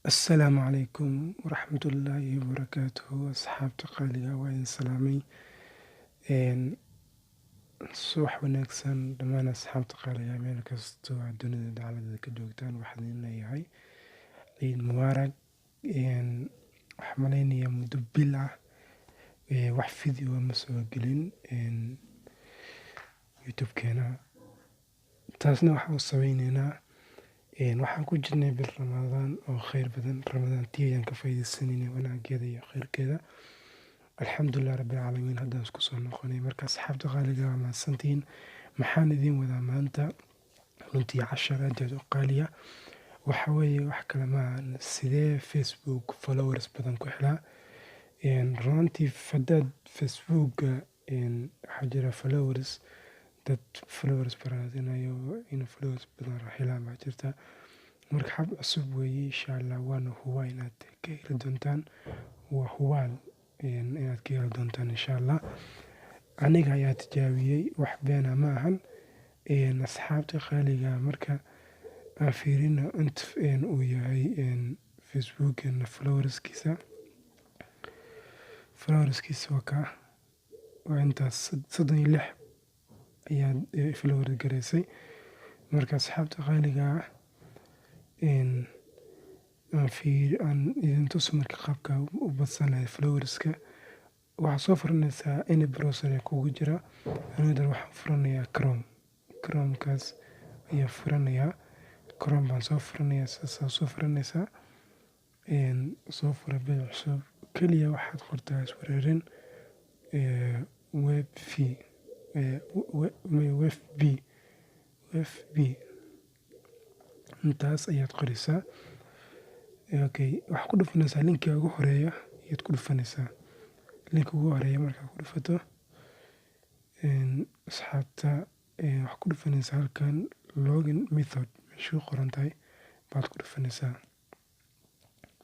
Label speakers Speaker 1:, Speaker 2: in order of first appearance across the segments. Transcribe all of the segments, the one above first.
Speaker 1: Asalaamu calaykum waraxmatullaahi wabarakaatuhu asxaabta qaaliga waa idin salaamay subax wanaagsan dhammaan asxaabta qaaliga meel kastoo aad dunida dacaladeeda ka joogtaan waxaan idin leeyahay ciid mubaarag waxaan malaynayaa muddo bil ah wax video ma soo gelin youtube-keena taasna waxaan u samaynaynaa waxaan ku jirnay bil ramadaan oo khayr badan ramadaantii ayaan ka faa'iidaysanaynay wanaageeda iyo khayrkeeda alxamdulilah rabbilcaalamiin haddaan isku soo noqonay marka asxaabta qaaliga waa mahadsantihiin maxaan idiin wadaa maanta runtii cashar aad u qaaliya waxa weeye wax kale maahan sidee facebook followers badan ku helaa runtii haddaad facebooka waxaa jira followers dad followers baraadinayo in followers badan helaan baa jirta marka hab cusub weeye insha allah waana hubaa inaad ka heli doontaan waa hubaal inaad ka heli doontaan insha allah aniga ayaa tijaabiyey wax beena ma ahan asxaabta qaaliga marka aan fiirina inta uu yahay facebookena followerskiisa waa intaas 36 ayaad follower garaysay marka asxaabta qaaliga aan idin tuso marka qaabka u badsanayo followerska waxaa soo furanaysaa any browser ee kugu jira aniga waxaan furanayaa chromekaas ayaa furanayaa chrome baan soo furanayaa saasaa soo furanaysaa soo fura bil cusub keliya waxaad qortaa iswareerin web intaas ayaad qoraysaa okay waxaad ku dhufanaysaa linkiga ugu horeeya ayaad ku dhufanaysaa linka ugu horeeya markaad ku dhufato asxaabta waxaad ku dhufanaysaa halkan login method meeshuu qoran tahay baad ku dhufanaysaa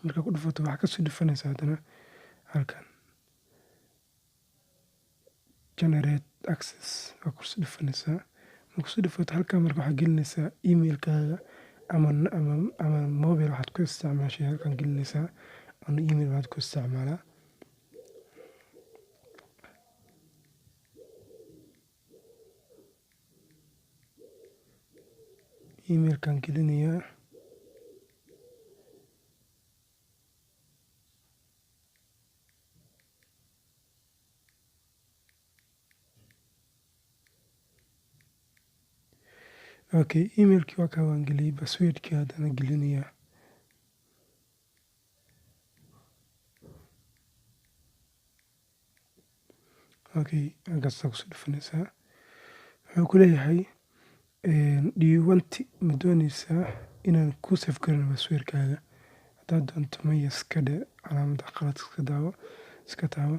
Speaker 1: markaad ku dhufato waxaad kasii dhufanaysaa haddana halkan generate access waa kusii dhufanaysaa markaad kusii dhufato halkan marka waxaad gelinaysaa emailkaaga ama mobile waxaad ku isticmaashay halkan gelinaysaa ama email waxaad ku isticmaalaa emailkan gelinayaa okay emailkii waa kaa waan geliyey passwordkii haddana gelinayaa okay halkaasaa kusoo dhufanaysaa wuxuu ku leeyahay do you want ma doonaysaa inaan ku save garin passwordkaaga haddaad doonto maya iska dhe calaamada qalad iska taabo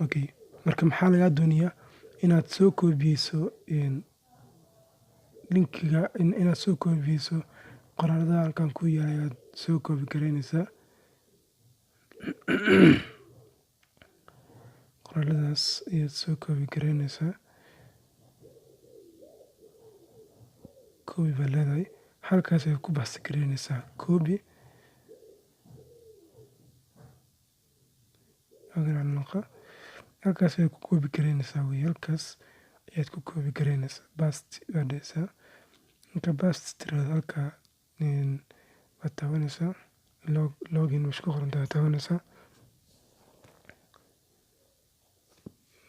Speaker 1: okay marka maxaa lagaa doonayaa inaad soo koobiyeyso linkiga inaad soo koobiyeyso qoraalada halkan ku yaala ayaad soo koobi garaynaysaa qoraaladaas ayaad soo koobi garaynaysaa koobi baad leedahay halkaas ayaad ku baxsi garaynaysaa koobi halkaas ayaad ku koobi garaynaysaa wey halkaas ayaad ku koobi garaynaysaa bast baad dhehaysaa marka bast tiraado halkaa waad taabanaysaa login meesha ku qorantaa waad taabanaysaa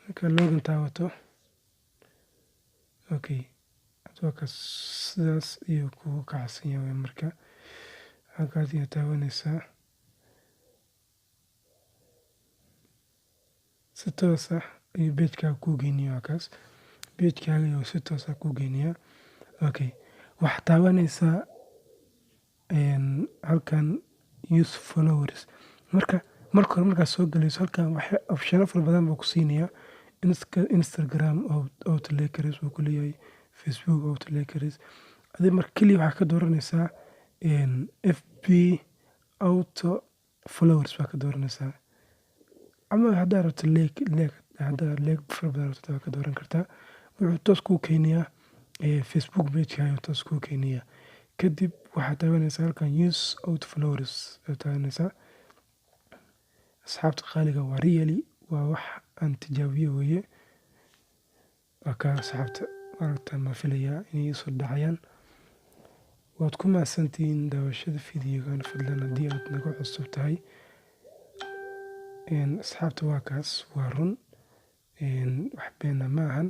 Speaker 1: marka login taabato okay halkaas sidaas ayuu kugu kacsan yahay marka halkaas ayaad taabanaysaa si toos ah ayuu pagekaaga kuu geynayaa halkaas pagekaaga ayuu si toos ah kuu geynayaa okay waxaad taabanaysaa halkan use followers marka hore markaad soo galayso halkan waxay optiono fara badan buu ku siinayaa instagram outlinkers wuu ku leeyahay facebook outlinkers adi marka keliya waxaa ka dooranaysaa fb auto followers baa ka dooranaysaa ama haddaad rabto leeg fara badan rabto waa ka dooran kartaa wuxuu toos kuu keenayaa facebook pagekaaga toos kuu keenayaa kadib waxaad taabanaysaa halkan use outflows aad taabanaysaa. asxaabta qaaliga waa really waa wax aan tijaabiye weeye. waa ka asxaabta aragta ma filayaa inay soo dhacayaan. waad ku mahadsantihiin daawashada fiidiyogan. fadlan haddii aad naga cusub tahay asxaabta waa kaas waa run wax beena ma ahan.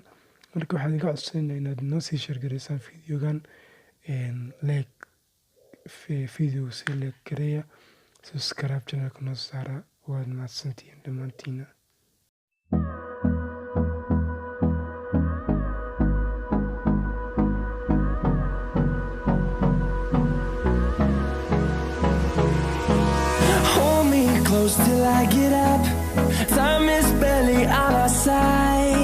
Speaker 1: marka waxaan iga codsanayna inaad noo sii sheergaraysaan fiidiyogan like video sii like gareeya, subscribe channelka noo saara. waad mahadsantihiin dhammaantiina.
Speaker 2: Hold me close till I get up. Time is barely on our side.